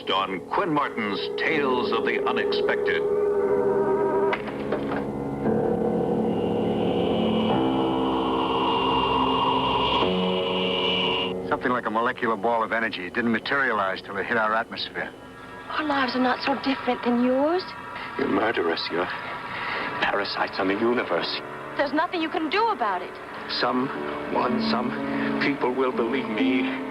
next on Quinn Martin's Tales of the Unexpected. Something like a molecular ball of energy. It didn't materialize till it hit our atmosphere. Our lives are not so different than yours. You're murderers. You're parasites on the universe. There's nothing you can do about it. Some people will believe me.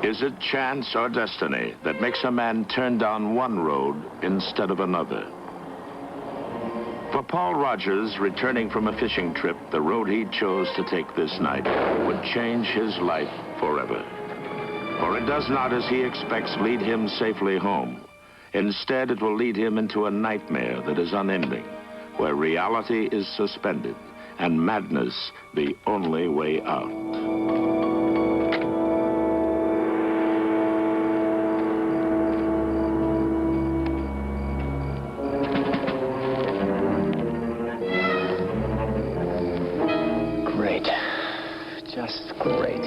Is it chance or destiny that makes a man turn down one road instead of another? For Paul Rogers, returning from a fishing trip, the road he chose to take this night would change his life forever. For it does not, as he expects, lead him safely home. Instead, it will lead him into a nightmare that is unending, where reality is suspended and madness the only way out. Just great.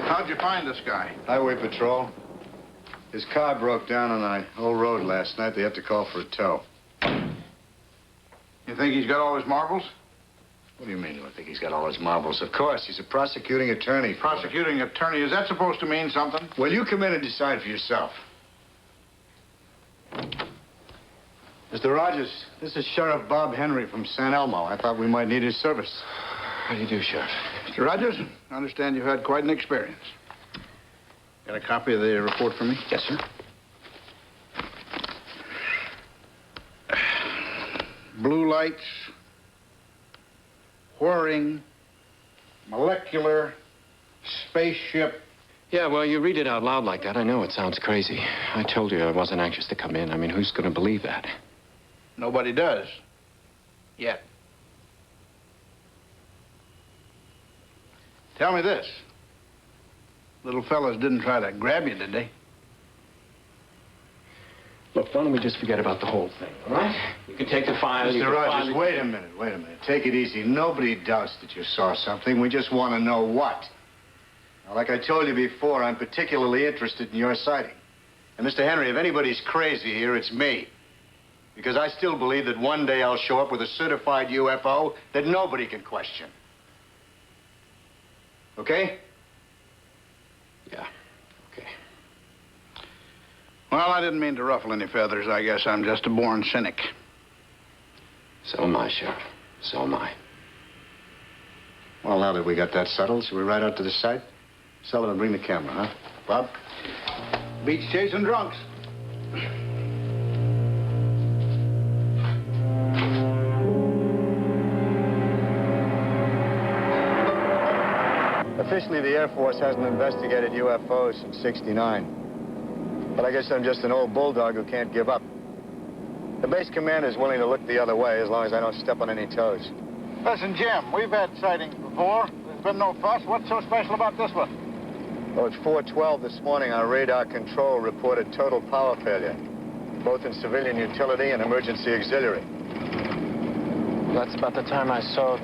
How'd you find this guy? Highway Patrol. His car broke down on the old road last night. They have to call for a tow. You think he's got all his marbles? What do you mean, you think he's got all his marbles? Of course, he's a prosecuting attorney. Prosecuting attorney? Is that supposed to mean something? Well, you come in and decide for yourself. Mr. Rogers, this is Sheriff Bob Henry from San Elmo. I thought we might need his service. How do you do, Sheriff? Mr. Rogers, I understand you've had quite an experience. Got a copy of the report for me? Yes, sir. Blue lights, whirring, molecular, spaceship. Yeah, well, you read it out loud like that. I know it sounds crazy. I told you I wasn't anxious to come in. I mean, who's going to believe that? Nobody does. Yet. Tell me this. Little fellas didn't try to grab you, did they? Look, why don't we just forget about the whole thing, all right? You can take the file. Mr. Rogers, wait a minute. Take it easy. Nobody doubts that you saw something. We just want to know what. Now, like I told you before, I'm particularly interested in your sighting. And, Mr. Henry, if anybody's crazy here, it's me. Because I still believe that one day I'll show up with a certified UFO that nobody can question. Okay? Yeah, okay. Well, I didn't mean to ruffle any feathers. I guess I'm just a born cynic. So am I, Sheriff. So am I. Well, now that we got that settled, shall we ride out to the site? Sullivan, bring the camera, huh? Bob? Beach chasing drunks. Officially, the Air Force hasn't investigated UFOs since '69. But I guess I'm just an old bulldog who can't give up. The base commander is willing to look the other way as long as I don't step on any toes. Listen, Jim, we've had sightings before. There's been no fuss. What's so special about this one? Well, at 4:12 this morning, our radar control reported total power failure, both in civilian utility and emergency auxiliary. That's about the time I saw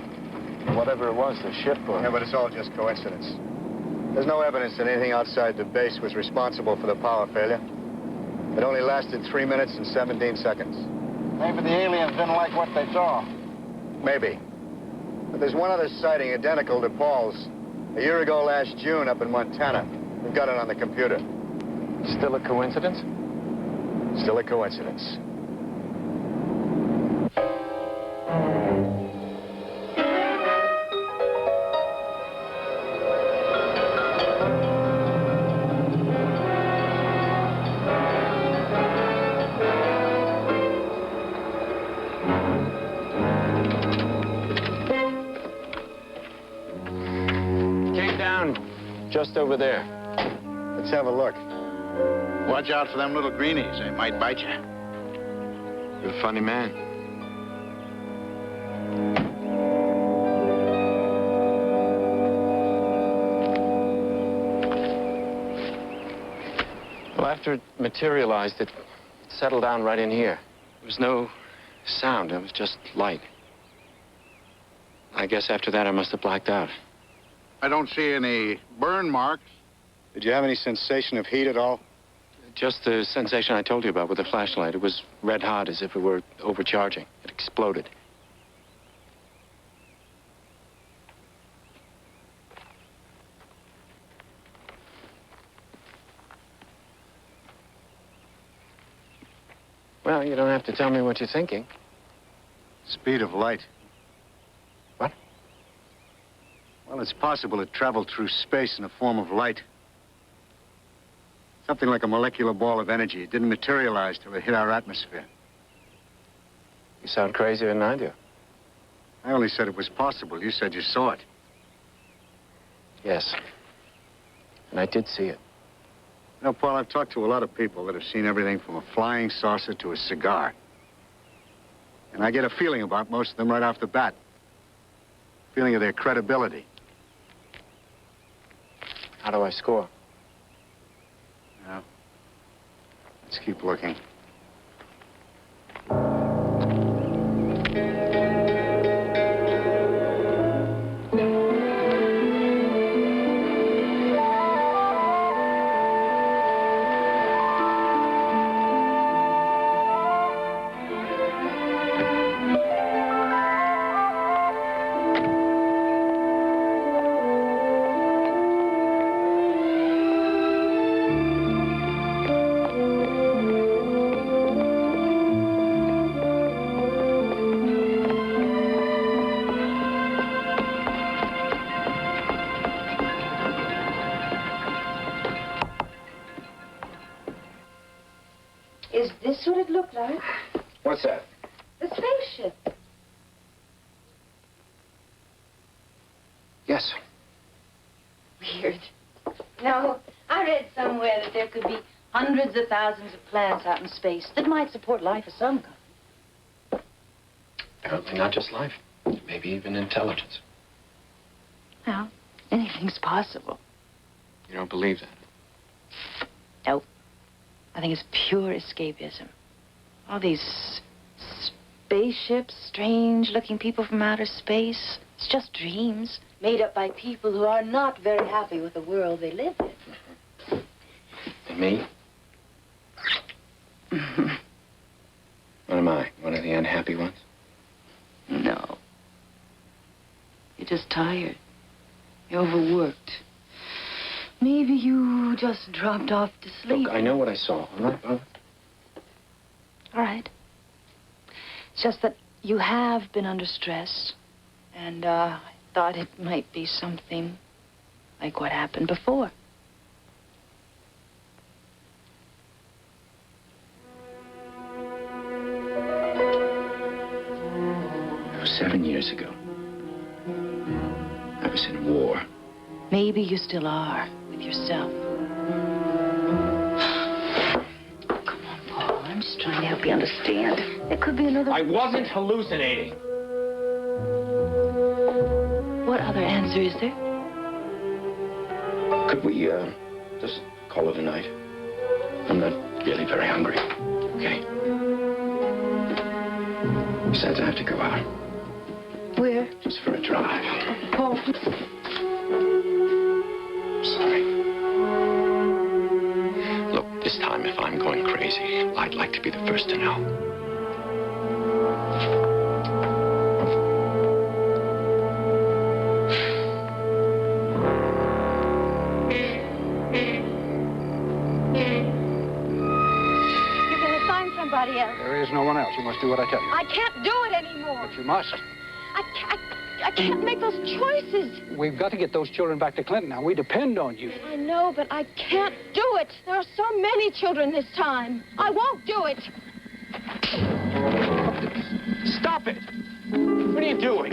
whatever it was, the ship or... Yeah, but it's all just coincidence. There's no evidence that anything outside the base was responsible for the power failure. It only lasted 3 minutes and 17 seconds. Maybe the aliens didn't like what they saw. Maybe. But there's one other sighting identical to Paul's. A year ago last June up in Montana. We've got it on the computer. Still a coincidence? Still a coincidence. Just over there. Let's have a look. Watch out for them little greenies. They might bite you. You're a funny man. Well, after it materialized, it settled down right in here. There was no sound. It was just light. I guess after that, I must have blacked out. I don't see any burn marks. Did you have any sensation of heat at all? Just the sensation I told you about with the flashlight. It was red hot, as if it were overcharging. It exploded. Well, you don't have to tell me what you're thinking. Speed of light. What? Well, it's possible it traveled through space in the form of light. Something like a molecular ball of energy. It didn't materialize till it hit our atmosphere. You sound crazier than I do. I only said it was possible. You said you saw it. Yes. And I did see it. You know, Paul, I've talked to a lot of people that have seen everything from a flying saucer to a cigar. And I get a feeling about most of them right off the bat. Feeling of their credibility. How do I score? Well, let's keep looking. Is this what it looked like? What's that? The spaceship. Yes. Weird. No, I read somewhere that there could be hundreds of thousands of planets out in space that might support life of some kind. Apparently not just life. Maybe even intelligence. Well, anything's possible. You don't believe that? Nope. I think it's pure escapism. All these spaceships, strange-looking people from outer space. It's just dreams made up by people who are not very happy with the world they live in. And me? What am I? One of the unhappy ones? No. You're just tired. You're overworked. Maybe you just dropped off to sleep. Look, I know what I saw, all right, Barbara? All right. It's just that you have been under stress, and I thought it might be something like what happened before. It was 7 years ago. I was in war. Maybe you still are with yourself. Come on, Paul. I'm just trying to help you understand. It could be another... I wasn't hallucinating. What other answer is there? Could we, just call it a night? I'm not really very hungry. Okay? Besides, I have to go out. Where? Just for a drive. Paul. Sorry. Look, this time, if I'm going crazy, I'd like to be the first to know. You're going to find somebody else. There is no one else. You must do what I tell you. I can't do it anymore. But you must. I can't make those choices. We've got to get those children back to Clinton now. We depend on you. I know, but I can't do it. There are so many children this time. I won't do it. Stop it! What are you doing?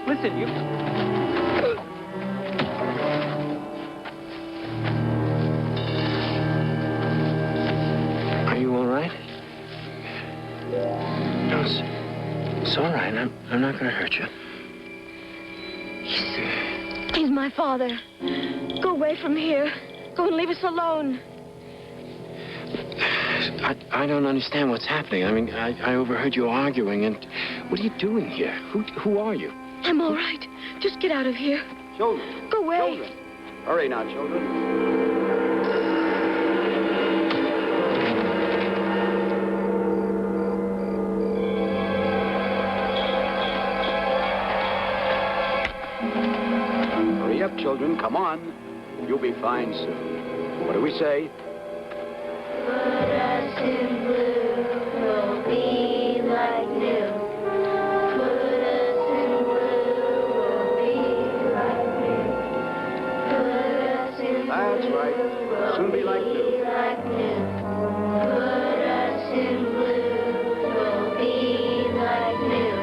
Listen, you... Are you all right? No, it's all right. I'm not going to hurt you. He's my father. Go away from here. Go and leave us alone. I don't understand what's happening. I mean, I overheard you arguing, and what are you doing here? Who are you? I'm all right. Just get out of here. Children. Go away. Children. Hurry now, children. Hurry up, children. Come on. You'll be fine soon. What do we say? Put us in blue, we'll be like new. Put us in blue, we'll be like new. Put us in That's right. Soon be like new. like new. Put us in blue, we'll be like new.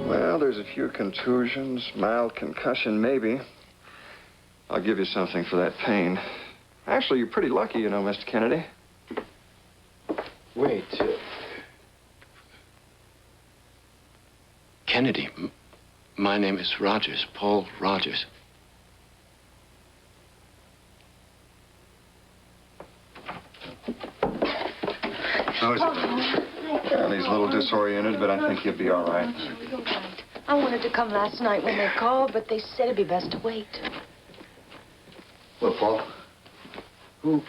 Well, there's a few contusions, mild concussion, maybe. I'll give you something for that pain. Actually, you're pretty lucky, you know, Mr. Kennedy. Wait. Kennedy. My name is Rogers, Paul Rogers. How is it? Well, he's a little disoriented, but I think he'll be all right. You're right. I wanted to come last night when they called, but they said it'd be best to wait. Well, Paul? Who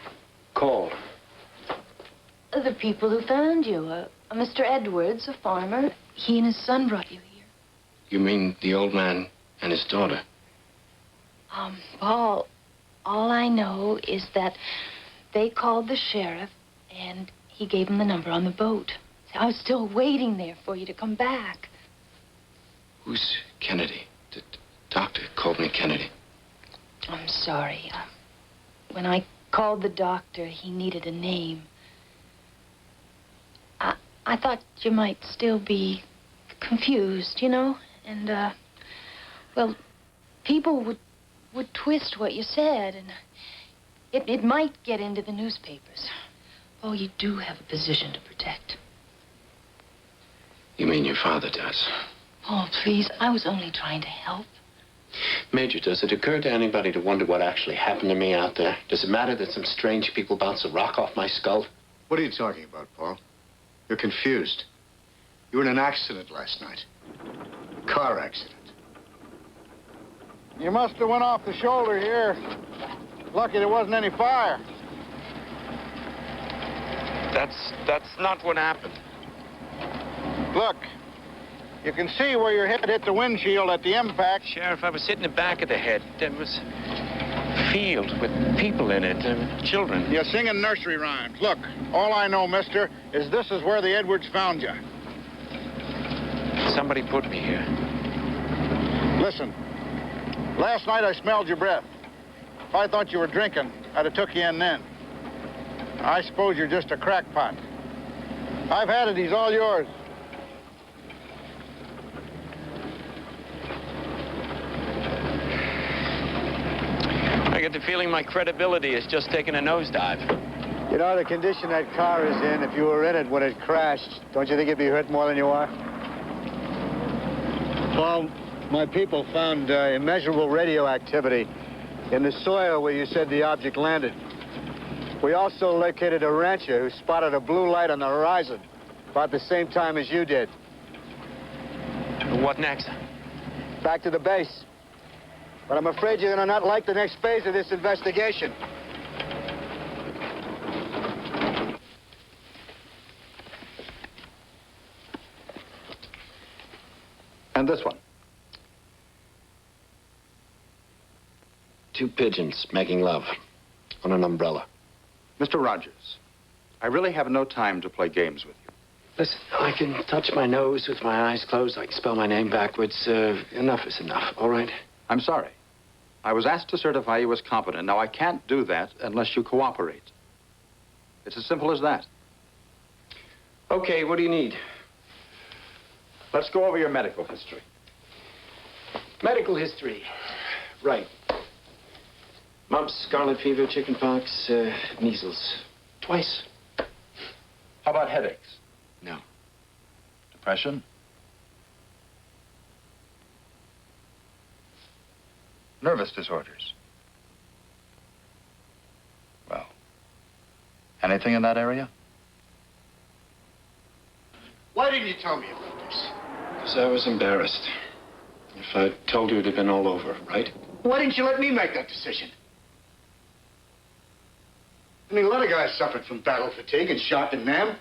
called? The people who found you. A Mr. Edwards, a farmer. He and his son brought you here. You mean the old man and his daughter? Paul, all I know is that they called the sheriff, and he gave him the number on the boat. I was still waiting there for you to come back. Who's Kennedy? The doctor called me Kennedy. I'm sorry. When I called the doctor, he needed a name. I thought you might still be confused, you know? And, well, people would twist what you said, and it might get into the newspapers. Oh, you do have a position to protect. You mean your father does? Oh, please, I was only trying to help. Major, does it occur to anybody to wonder what actually happened to me out there? Does it matter that some strange people bounced a rock off my skull? What are you talking about, Paul? You're confused. You were in an accident last night. Car accident. You must have went off the shoulder here. Lucky there wasn't any fire. That's not what happened. Look, you can see where your head hit the windshield at the impact. Sheriff, I was hitting the back of the head. There was a field with people in it, children. You're singing nursery rhymes. Look, all I know, mister, is this is where the Edwards found you. Somebody put me here. Listen, last night I smelled your breath. If I thought you were drinking, I'd have took you in then. I suppose you're just a crackpot. I've had it. He's all yours. I get the feeling my credibility is just taking a nosedive. You know, the condition that car is in, if you were in it when it crashed, don't you think you'd be hurt more than you are? Paul, my people found immeasurable radioactivity in the soil where you said the object landed. We also located a rancher who spotted a blue light on the horizon about the same time as you did. What next? Back to the base. But I'm afraid you're going to not like the next phase of this investigation. And this one. 2 pigeons making love on an umbrella. Mr. Rogers, I really have no time to play games with you. Listen, I can touch my nose with my eyes closed. I can spell my name backwards. Enough is enough, all right? I'm sorry. I was asked to certify you as competent. Now, I can't do that unless you cooperate. It's as simple as that. Okay, what do you need? Let's go over your medical history. Medical history. Right. Mumps, scarlet fever, chickenpox, measles. Twice. How about headaches? No. Depression? Nervous disorders? Well, anything in that area? Why didn't you tell me about this? Because I was embarrassed. If I told you, it'd have been all over, right? Why didn't you let me make that decision? I mean, a lot of guys suffered from battle fatigue and shot in them.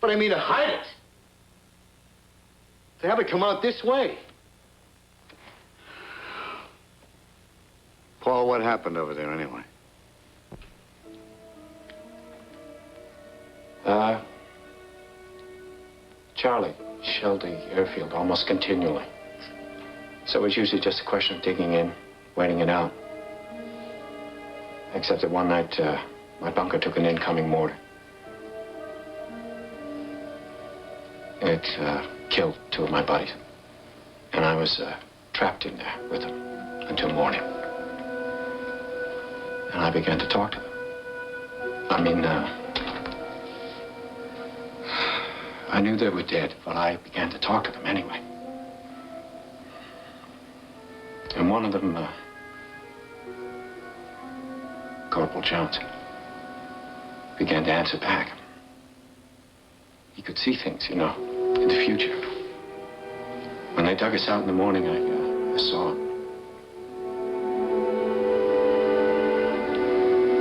But I mean to hide it. To have it come out this way. Paul, what happened over there anyway? Charlie shelled the airfield almost continually. So it's usually just a question of digging in, waiting it out. Except that one night, my bunker took an incoming mortar. It killed 2 of my buddies. And I was trapped in there with them until morning. And I began to talk to them. I mean, I knew they were dead, but I began to talk to them anyway. And one of them, Corporal Jones, began to answer back. He could see things, you know, in the future. When they dug us out in the morning, I saw him.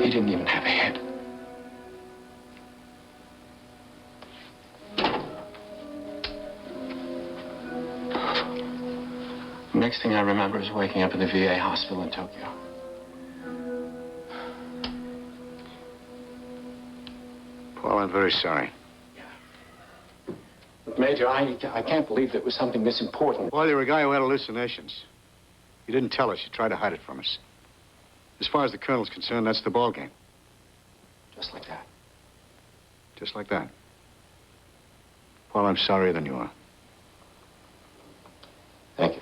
He didn't even have a head. The next thing I remember is waking up in the VA hospital in Tokyo. Paul, I'm very sorry. But Major, I can't believe that it was something this important. Well, you're a guy who had hallucinations. You didn't tell us. You tried to hide it from us. As far as the colonel's concerned, that's the ball game. Just like that. Just like that. Well, I'm sorrier than you are. Thank you.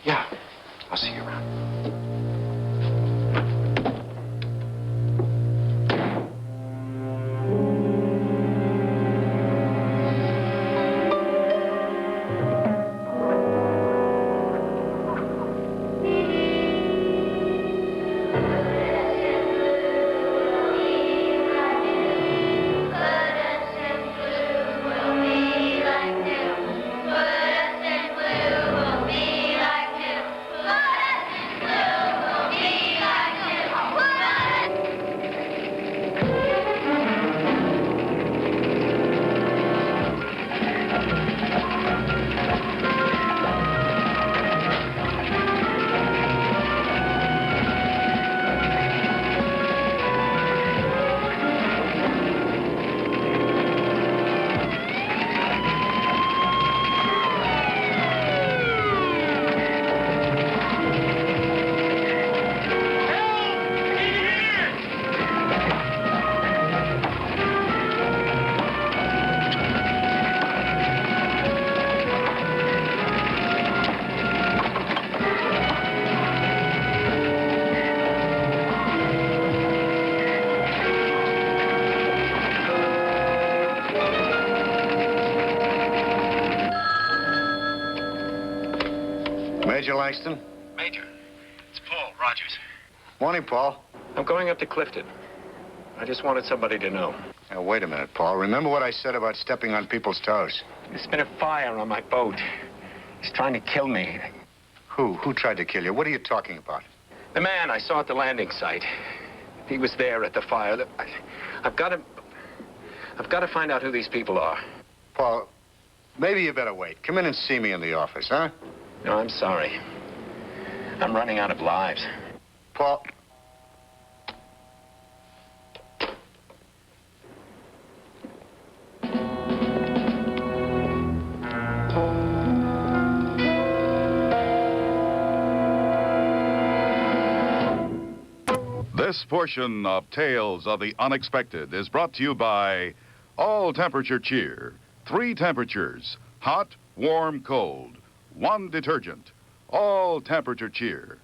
Yeah, I'll see you around. Major Langston? Major, it's Paul Rogers. Morning, Paul. I'm going up to Clifton. I just wanted somebody to know. Now, wait a minute, Paul. Remember what I said about stepping on people's toes? There's been a fire on my boat. He's trying to kill me. Who? Who tried to kill you? What are you talking about? The man I saw at the landing site. He was there at the fire. I've got to find out who these people are. Paul, maybe you better wait. Come in and see me in the office, huh? No, I'm sorry. I'm running out of lives. Paul. This portion of Tales of the Unexpected is brought to you by All Temperature Cheer. 3 temperatures: hot, warm, cold. 1 detergent. All Temperature Cheer.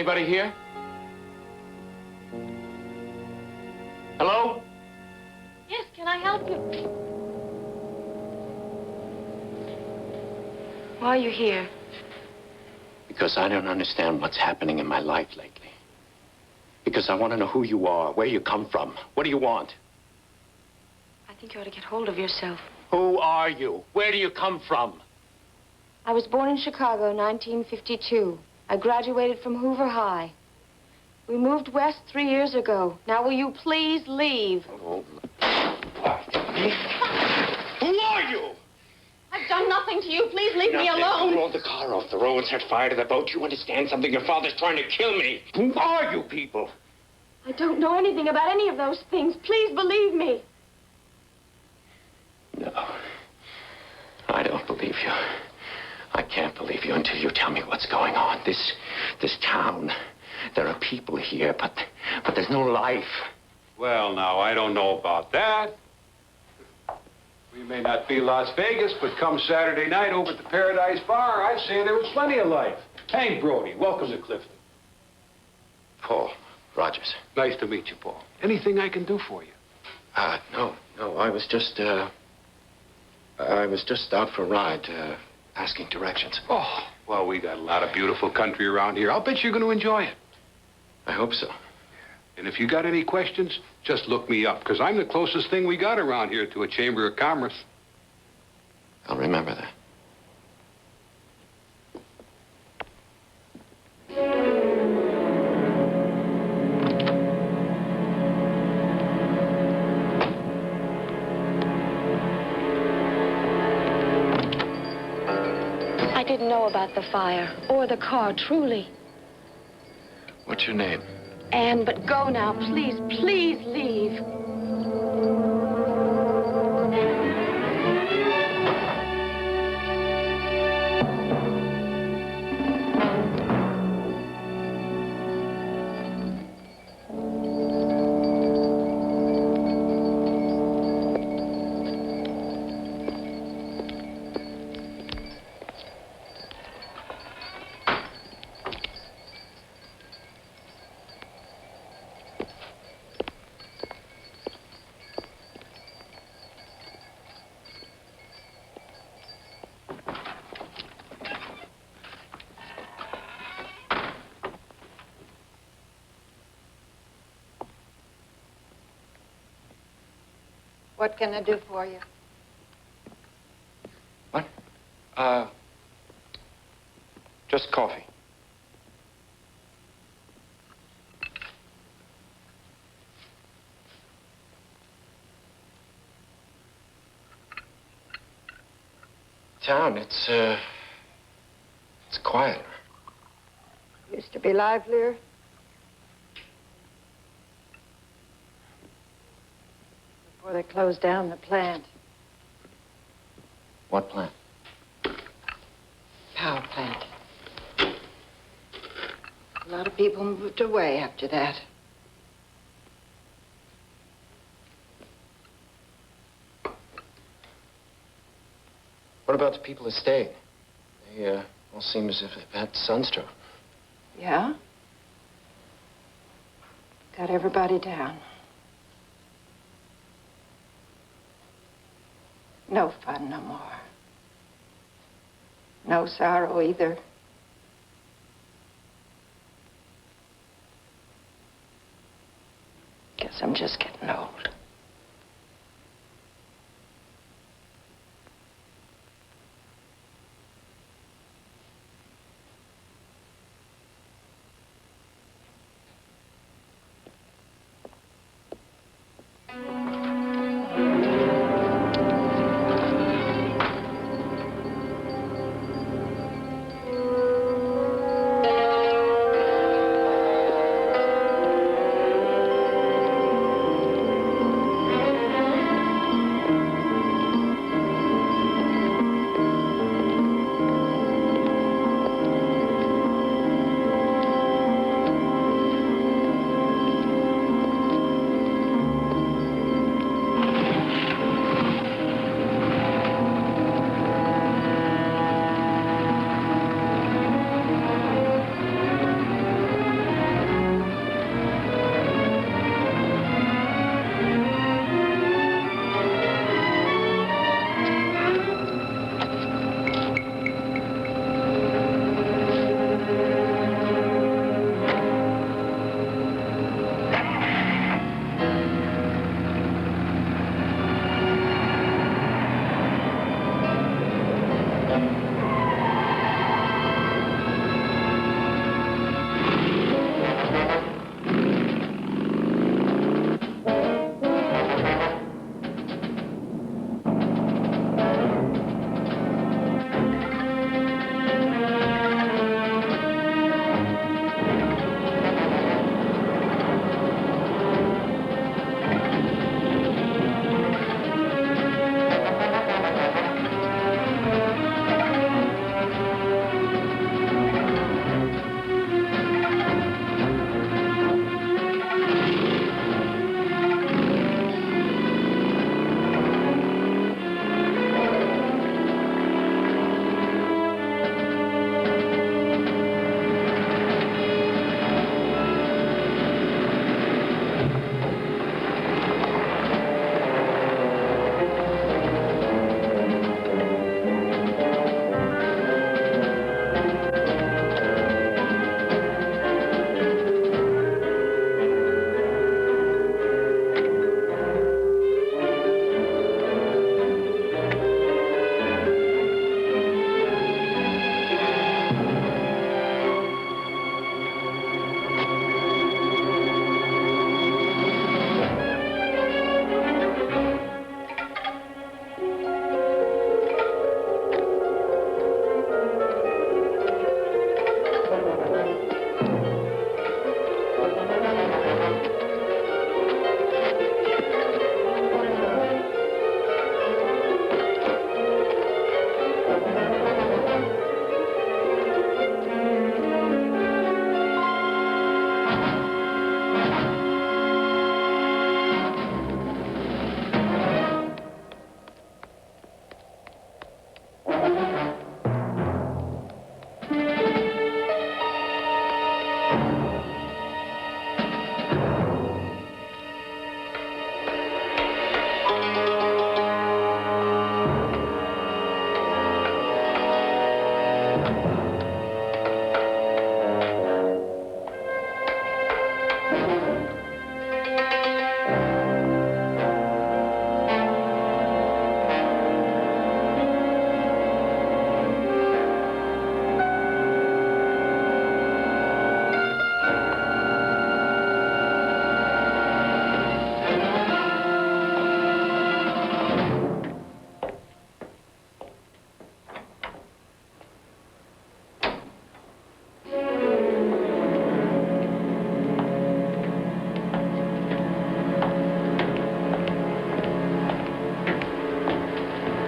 anybody here? Hello? Yes, can I help you? Why are you here? Because I don't understand what's happening in my life lately. Because I want to know who you are, where you come from. What do you want? I think you ought to get hold of yourself. Who are you? Where do you come from? I was born in Chicago, 1952. I graduated from Hoover High. We moved west 3 years ago. Now, will you please leave? Oh. Who are you? I've done nothing to you. Please leave me Nothing. alone. You rolled the car off the road and set fire to the boat. You understand something? Your father's trying to kill me. Who are you people? I don't know anything about any of those things. Please believe me. No. I don't believe you. I can't believe you until you tell me what's going on. This town, there are people here, but there's no life. Well, now, I don't know about that. We may not be Las Vegas, but come Saturday night over at the Paradise Bar, I'd say there was plenty of life. Hey, Brody, welcome to Clifton. Paul Rogers. Nice to meet you, Paul. Anything I can do for you? No. I was just out for a ride, asking directions. Oh, well, we got a lot of beautiful country around here. I'll bet you're going to enjoy it. I hope so. And if you got any questions, just look me up, because I'm the closest thing we got around here to a Chamber of Commerce. I'll remember that. I didn't know about the fire or the car, truly. What's your name? Anne, but go now. Please, please leave. What can I do for you? What? Just coffee. Town, it's quieter. Used to be livelier. Before they closed down the plant. What plant? Power plant. A lot of people moved away after that. What about the people that stayed? They all seem as if they've had sunstroke. Yeah? Got everybody down. No fun no more. No sorrow either. Guess I'm just getting old.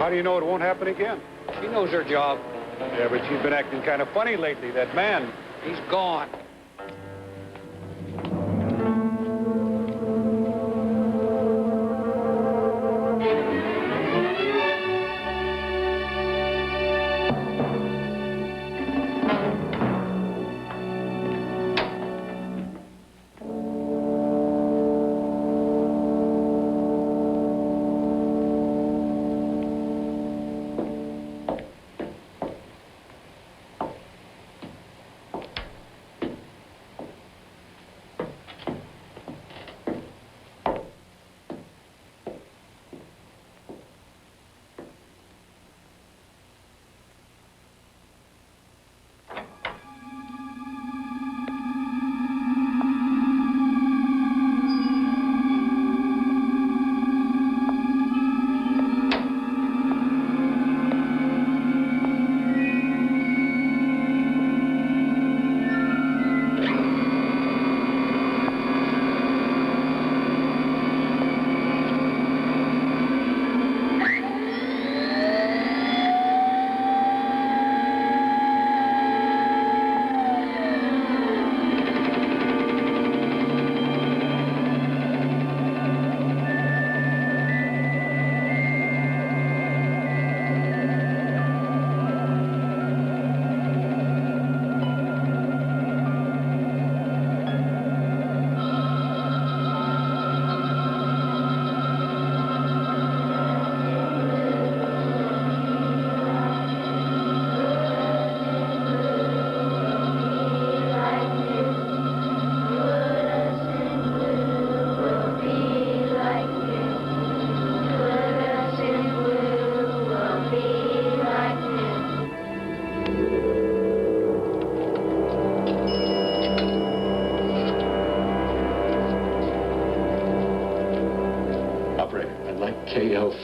How do you know it won't happen again? She knows her job. Yeah, but she's been acting kind of funny lately. That man, He's gone.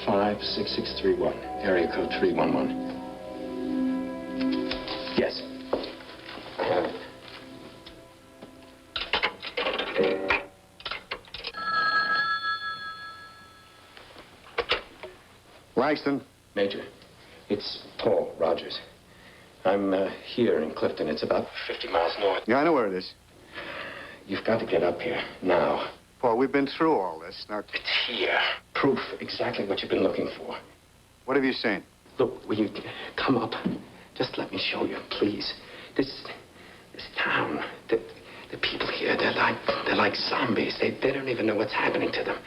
56631, area code 311. Yes. I have it. Langston? Major, it's Paul Rogers. I'm here in Clifton. It's about 50 miles north. Yeah, I know where it is. You've got to get up here now. Paul, we've been through all this. Now, It's here. Proof, exactly what you've been looking for. what have you seen? Look, will you come up? Just let me show you, please. This town, the people here, they're like zombies. They don't even know what's happening to them.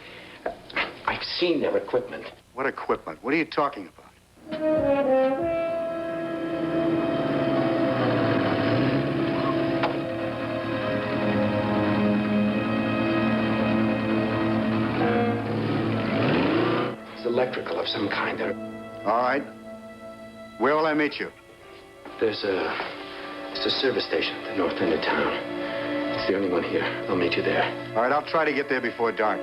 I've seen their equipment. What equipment? What are you talking about? It's electrical of some kind. All right. Where will I meet you? It's a service station at the north end of town. It's the only one here. I'll meet you there. All right, I'll try to get there before dark.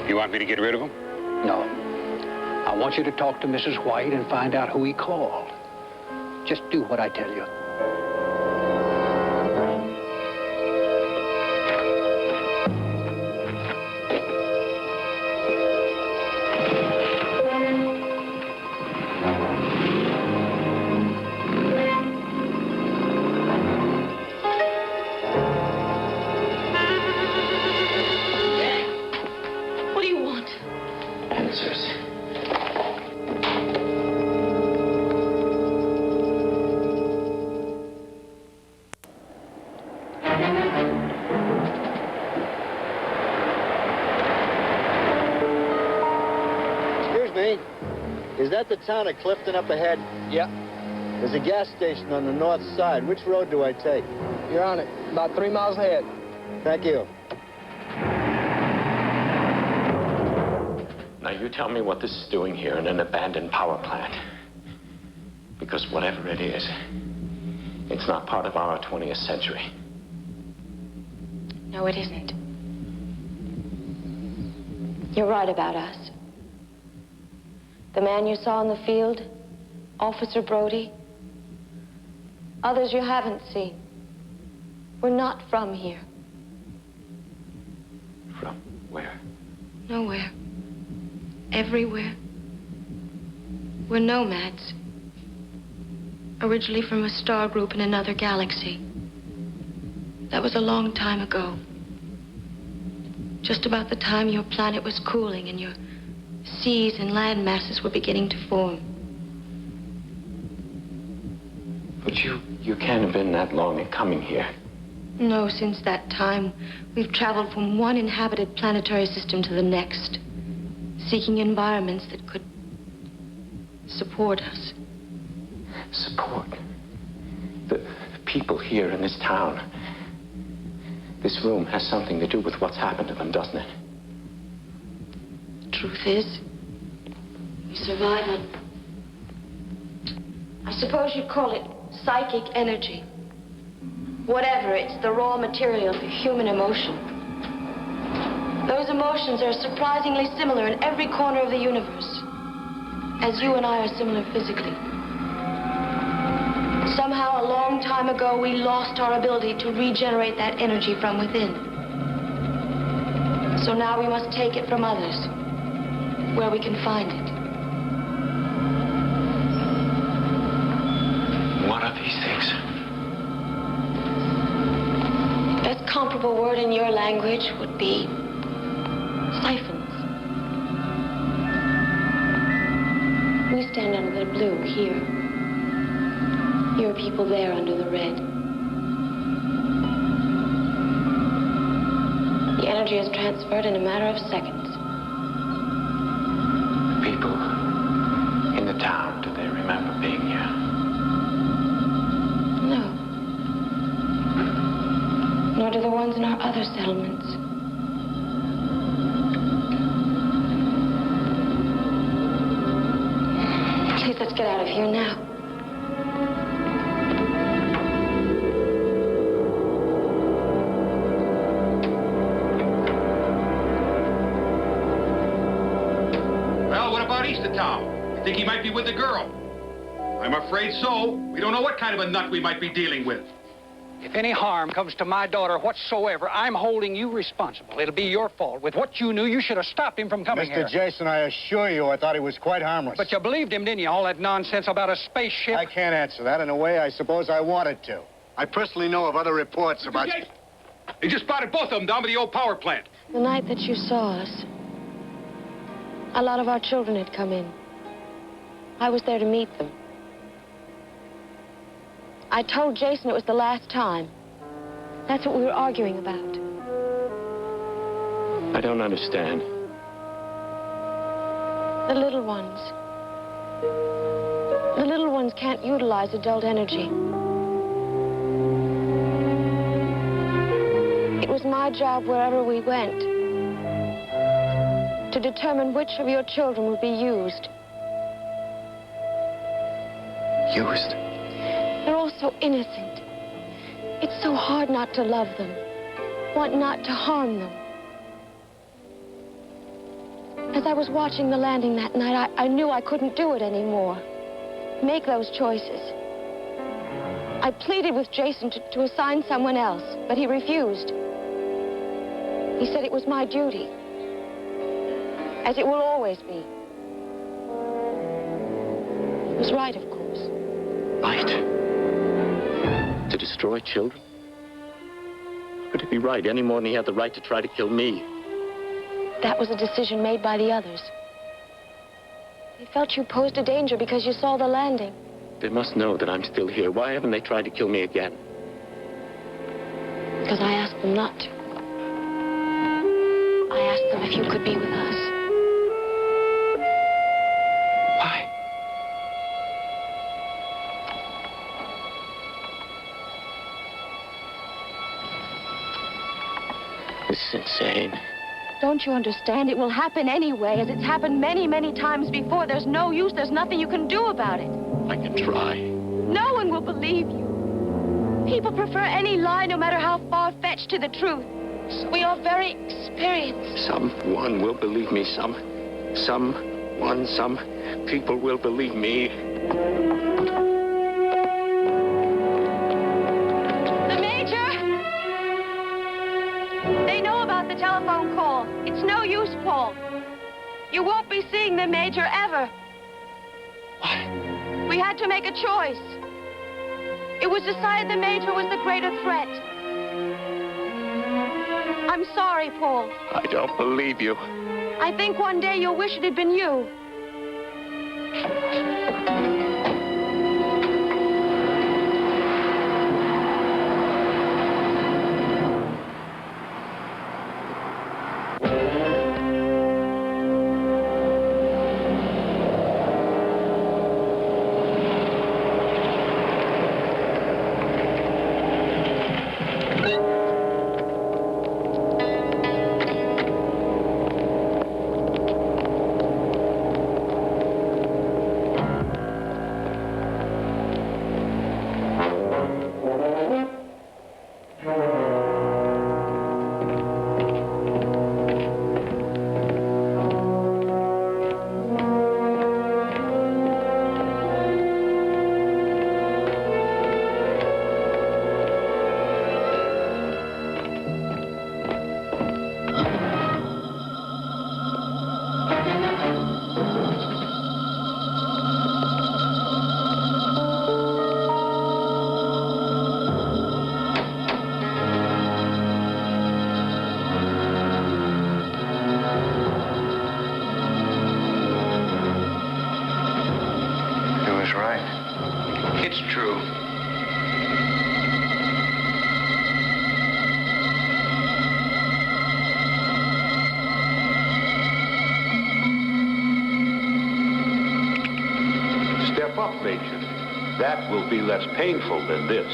You want me to get rid of him? No. I want you to talk to Mrs. White and find out who he called. Just do what I tell you. What do you want? Answers. Excuse me. Is that the town of Clifton up ahead? Yeah, There's a gas station on the north side. Which road do I take? you're on it. About 3 miles ahead. Thank you. Now, you tell me what this is doing here in an abandoned power plant. Because whatever it is, it's not part of our 20th century. No, it isn't. You're right about us. The man you saw in the field, Officer Brody, others you haven't seen. We're not from here. From where? Nowhere. Everywhere. We're nomads. Originally from a star group in another galaxy. That was a long time ago. Just about the time your planet was cooling and your seas and land masses were beginning to form. But you can't have been that long in coming here. No, since that time, we've traveled from one inhabited planetary system to the next, seeking environments that could support us. Support? The people here in this town. This room has something to do with what's happened to them, doesn't it? Truth is, we survive on, I suppose you'd call it psychic energy. Whatever, it's the raw material for human emotion. Those emotions are surprisingly similar in every corner of the universe, as you and I are similar physically. Somehow, a long time ago, we lost our ability to regenerate that energy from within. So now we must take it from others, where we can find it. What are these things? A comparable word in your language would be siphons. We stand under the blue here. Your people there under the red. energy is transferred in a matter of seconds. People in the town, do they remember being here? No. Nor do the ones in our other settlements. Please, let's get out of here now. Well, what about East of town? You think he might be with the girl? I'm afraid so. We don't know what kind of a nut we might be dealing with. If any harm comes to my daughter whatsoever, I'm holding you responsible. It'll be your fault. With what you knew, you should have stopped him from coming here. Mr. Jason, I assure you, I thought he was quite harmless. But you believed him, didn't you? All that nonsense about a spaceship? I can't answer that. In a way, I suppose I wanted to. I personally know of other reports about... They just spotted both of them down by the old power plant. The night that you saw us, a lot of our children had come in. I was there to meet them. I told Jason it was the last time. That's what we were arguing about. I don't understand. The little ones. The little ones can't utilize adult energy. It was my job wherever we went to determine which of your children would be used. Used? They're all so innocent. It's so hard not to love them, want not to harm them. As I was watching the landing that night, I knew I couldn't do it anymore. Make those choices. I pleaded with Jason to assign someone else, but he refused. He said it was my duty, as it will always be. He was right, of course. Right? To destroy children? How could he be right any more than he had the right to try to kill me? That was a decision made by the others. They felt you posed a danger because you saw the landing. They must know that I'm still here. Why haven't they tried to kill me again? Because I asked them not to. I asked them if you could be with us. Why? This is insane. Don't you understand? It will happen anyway, as it's happened many, many times before. There's no use. There's nothing you can do about it. I can try. No one will believe you. People prefer any lie, no matter how far-fetched, to the truth. We are very experienced. Someone will believe me. Some people will believe me. The Major! They know about the telephone call. It's no use, Paul. You won't be seeing the Major ever. What? We had to make a choice. It was decided the Major was the greater threat. I'm sorry, Paul. I don't believe you. I think one day you'll wish it had been you. Major. That will be less painful than this.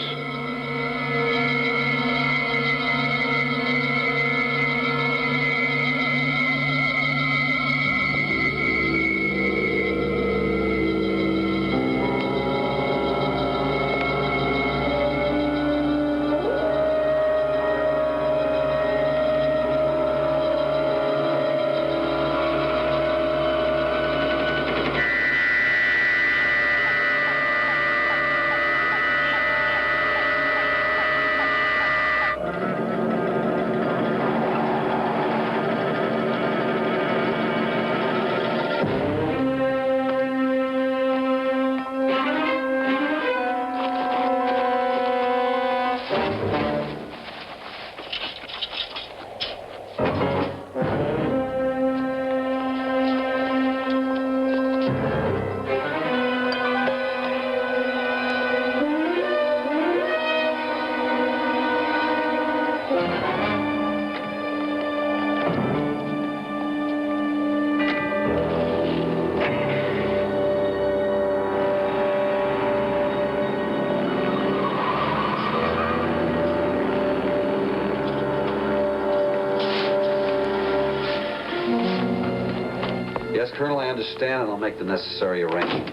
Yes, Colonel, I understand, and I'll make the necessary arrangements.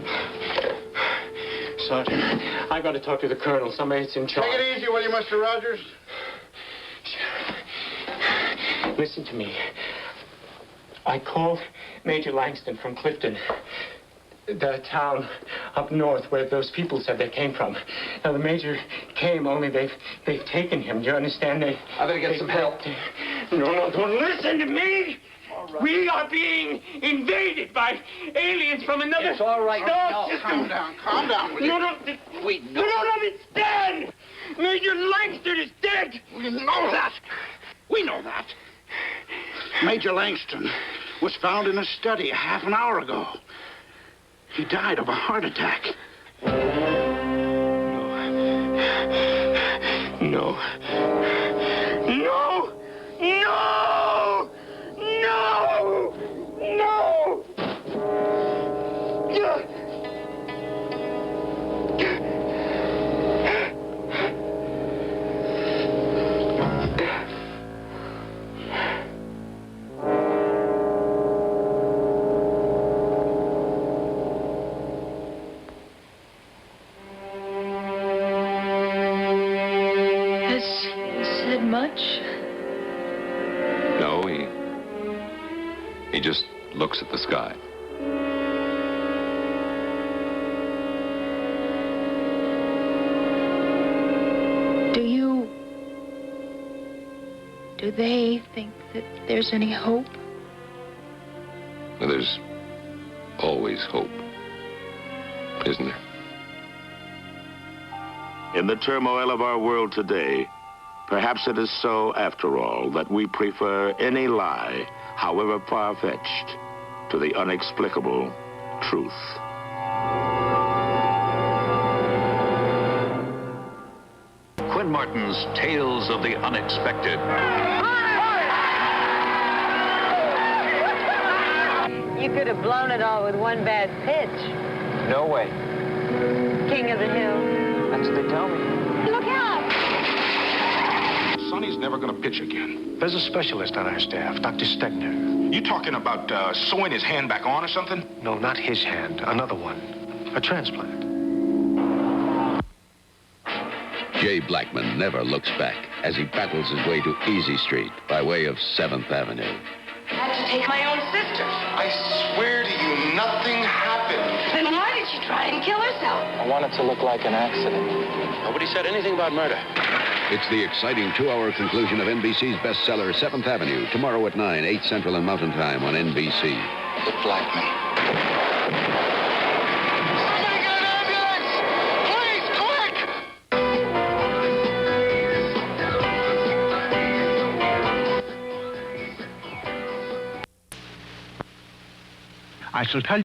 Sergeant, I've got to talk to the colonel. Somebody's in charge. Take it easy, will you, Mr. Rogers? Listen to me. I called Major Langston from Clifton, the town up north where those people said they came from. Now, the Major came, only they've taken him. Do you understand? I better get some help. No, don't listen to me! Right. We are being invaded by aliens from another all right. star system. Calm down, will you? No, We know. You don't understand! Major Langston is dead! We know that. We know that. Major Langston was found in a study a half an hour ago. He died of a heart attack. No. No! No! No! No! Has he said much? No, he just looks at the sky. Do they think that there's any hope? Well, there's always hope, isn't there? In the turmoil of our world today, perhaps it is so, after all, that we prefer any lie, however far-fetched, to the inexplicable truth. Quinn Martin's Tales of the Unexpected. You could have blown it all with one bad pitch. No way. King of the Hill. That's what they tell me. Look out! Sonny's never going to pitch again. There's a specialist on our staff, Dr. Stegner. You talking about sewing his hand back on or something? No, not his hand. Another one. A transplant. Jay Blackman never looks back as he battles his way to Easy Street by way of 7th Avenue. I had to take my own sister. I swear to you, nothing happened. Then why did she try and kill herself? I want it to look like an accident. Nobody said anything about murder. It's the exciting 2-hour conclusion of NBC's bestseller, 7th Avenue, tomorrow at 9, 8 Central and Mountain Time on NBC. The Blackman. I shall tell